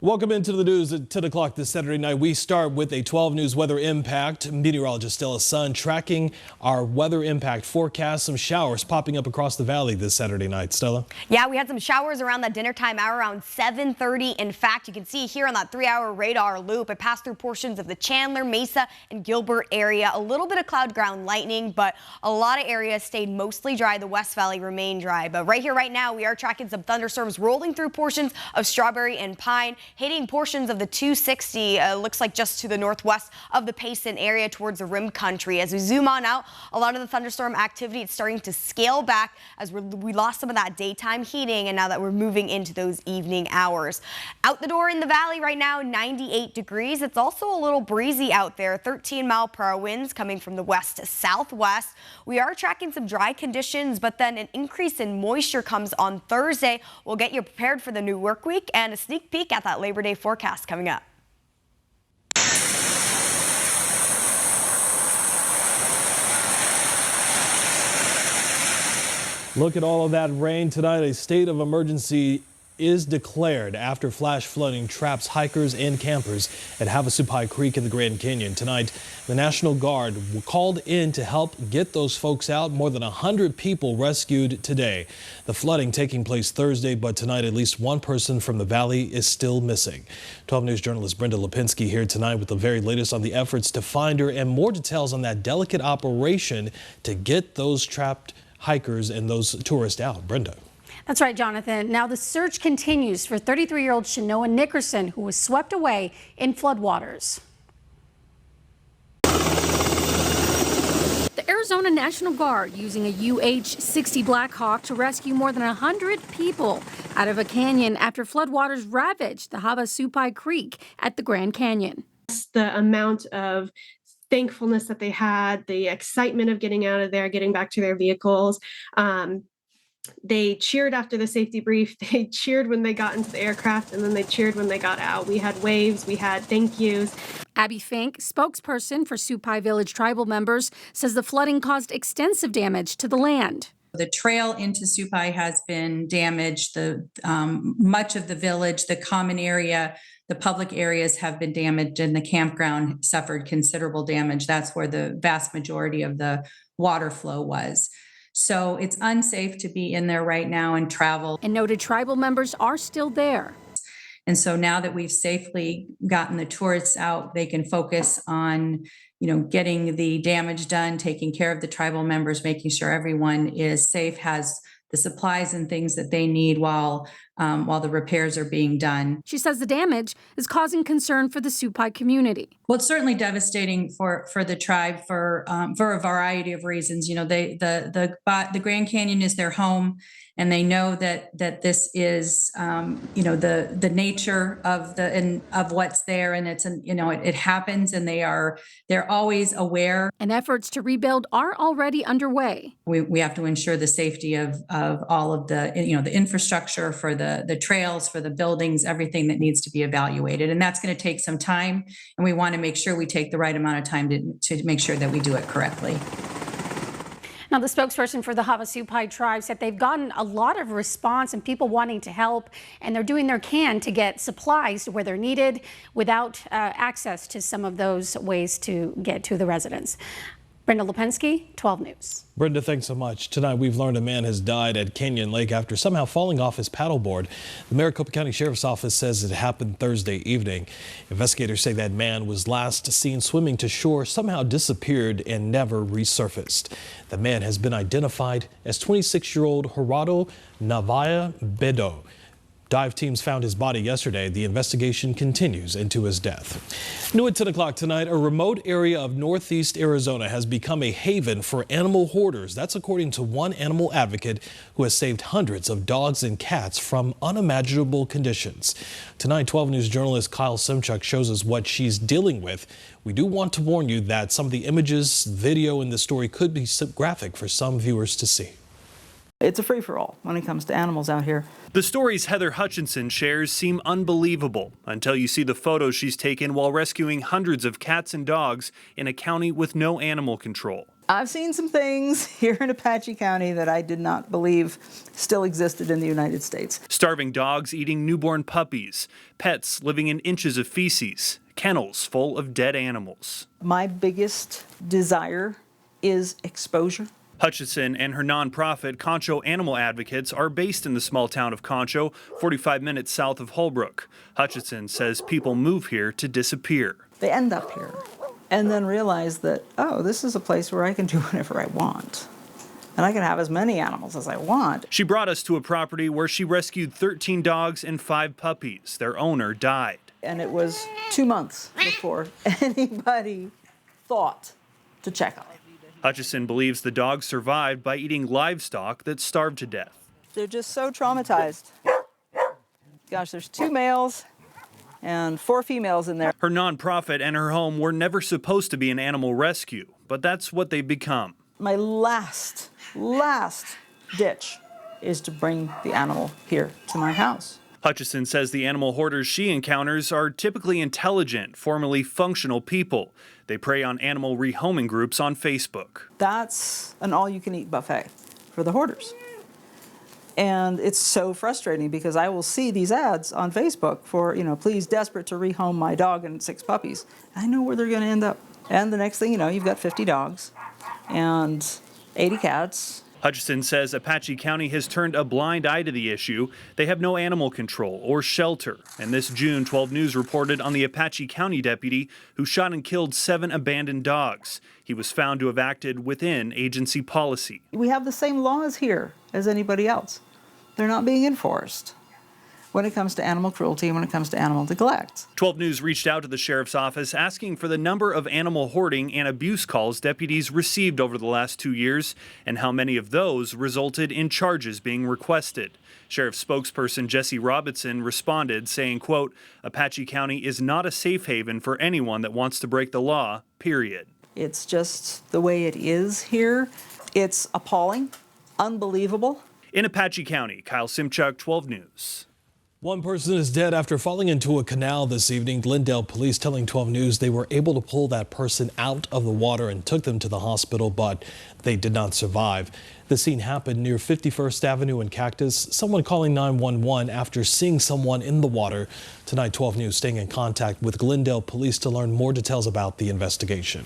Welcome into the news at 10 o'clock this Saturday night. We start with a 12 News weather impact. Meteorologist Stella Sun tracking our weather impact forecast. Some showers popping up across the valley this Saturday night. Stella? Yeah, we had some showers around that dinner time hour around 7:30. In fact, you can see here on that 3-hour radar loop, it passed through portions of the Chandler, Mesa, and Gilbert area. A little bit of cloud ground lightning, but a lot of areas stayed mostly dry. The West Valley remained dry. But right here, right now, we are tracking some thunderstorms rolling through portions of Strawberry and Pine, hitting portions of the 260, looks like just to the northwest of the Payson area towards the Rim Country. As we zoom on out, a lot of the thunderstorm activity is starting to scale back as we lost some of that daytime heating, and now that we're moving into those evening hours. Out the door in the valley right now, 98 degrees. It's also a little breezy out there, 13-mile-per-hour winds coming from the west to southwest. We are tracking some dry conditions, but then an increase in moisture comes on Thursday. We'll get you prepared for the new work week and a sneak peek at that Labor Day forecast coming up. Look at all of that rain tonight. A state of emergency is declared after flash flooding traps hikers and campers at Havasu Creek in the Grand Canyon. Tonight, the National Guard called in to help get those folks out. More than 100 people rescued today. The flooding taking place Thursday, but tonight at least one person from the valley is still missing. 12 News journalist Brenda Lipinski here tonight with the very latest on the efforts to find her and more details on that delicate operation to get those trapped hikers and those tourists out. Brenda. That's right, Jonathan. Now the search continues for 33-year-old Shanoa Nickerson, who was swept away in floodwaters. The Arizona National Guard using a UH-60 Black Hawk to rescue more than 100 people out of a canyon after floodwaters ravaged the Havasu Creek at the Grand Canyon. The amount of thankfulness that they had, the excitement of getting out of there, getting back to their vehicles. They cheered after the safety brief. They cheered when they got into the aircraft, and then they cheered when they got out. We had waves, we had thank yous. Abby Fink, spokesperson for Supai Village tribal members, says the flooding caused extensive damage to the land. The trail into Supai has been damaged. Much of the village, the common area, the public areas have been damaged, and the campground suffered considerable damage. That's where the vast majority of the water flow was. So it's unsafe to be in there right now and travel. And noted tribal members are still there. And so now that we've safely gotten the tourists out, they can focus on, getting the damage done, taking care of the tribal members, making sure everyone is safe, has the supplies and things that they need while the repairs are being done. She says the damage is causing concern for the Supai community. Well, it's certainly devastating for the tribe for a variety of reasons. The Grand Canyon is their home, and they know that this is the nature of what's there, and it happens, and they're always aware. And efforts to rebuild are already underway. We have to ensure the safety of all of the the infrastructure for the trails, for the buildings, everything that needs to be evaluated, and that's going to take some time. And we want to make sure we take the right amount of time to make sure that we do it correctly. Now, the spokesperson for the Havasupai tribe said they've gotten a lot of response and people wanting to help, and they're doing their can to get supplies where they're needed without access to some of those ways to get to the residents. Brenda Lipinski, 12 News. Brenda, thanks so much. Tonight, we've learned a man has died at Canyon Lake after somehow falling off his paddleboard. The Maricopa County Sheriff's Office says it happened Thursday evening. Investigators say that man was last seen swimming to shore, somehow disappeared and never resurfaced. The man has been identified as 26-year-old Gerardo Navaya Bedo. Dive teams found his body yesterday. The investigation continues into his death. New at 10 o'clock tonight, a remote area of northeast Arizona has become a haven for animal hoarders. That's according to one animal advocate who has saved hundreds of dogs and cats from unimaginable conditions. Tonight, 12 News journalist Kyle Simchuk shows us what she's dealing with. We do want to warn you that some of the images, video in the story could be graphic for some viewers to see. It's a free-for-all when it comes to animals out here. The stories Heather Hutchinson shares seem unbelievable until you see the photos she's taken while rescuing hundreds of cats and dogs in a county with no animal control. I've seen some things here in Apache County that I did not believe still existed in the United States. Starving dogs eating newborn puppies, pets living in inches of feces, kennels full of dead animals. My biggest desire is exposure. Hutchison and her nonprofit Concho Animal Advocates are based in the small town of Concho, 45 minutes south of Holbrook. Hutchison says people move here to disappear. They end up here and then realize that, oh, this is a place where I can do whatever I want. And I can have as many animals as I want. She brought us to a property where she rescued 13 dogs and 5 puppies. Their owner died. And it was 2 months before anybody thought to check on it. Hutchison believes the dogs survived by eating livestock that starved to death. They're just so traumatized. Gosh, there's 2 males and 4 females in there. Her nonprofit and her home were never supposed to be an animal rescue, but that's what they've become. My last ditch is to bring the animal here to my house. Hutchison says the animal hoarders she encounters are typically intelligent, formally functional people. They prey on animal rehoming groups on Facebook. That's an all-you-can-eat buffet for the hoarders. And it's so frustrating because I will see these ads on Facebook for, please, desperate to rehome my dog and 6 puppies. I know where they're going to end up. And the next thing you know, you've got 50 dogs and 80 cats. Hutchison says Apache County has turned a blind eye to the issue. They have no animal control or shelter. And this June, 12 News reported on the Apache County deputy who shot and killed 7 abandoned dogs. He was found to have acted within agency policy. We have the same laws here as anybody else. They're not being enforced when it comes to animal cruelty and when it comes to animal neglect. 12 News reached out to the sheriff's office asking for the number of animal hoarding and abuse calls deputies received over the last 2 years and how many of those resulted in charges being requested. Sheriff spokesperson Jesse Robinson responded saying, quote, Apache County is not a safe haven for anyone that wants to break the law, period. It's just the way it is here. It's appalling, unbelievable. In Apache County, Kyle Simchuk, 12 News. One person is dead after falling into a canal this evening. Glendale police telling 12 News they were able to pull that person out of the water and took them to the hospital, but they did not survive. The scene happened near 51st Avenue and Cactus. Someone calling 911 after seeing someone in the water. Tonight, 12 News staying in contact with Glendale police to learn more details about the investigation.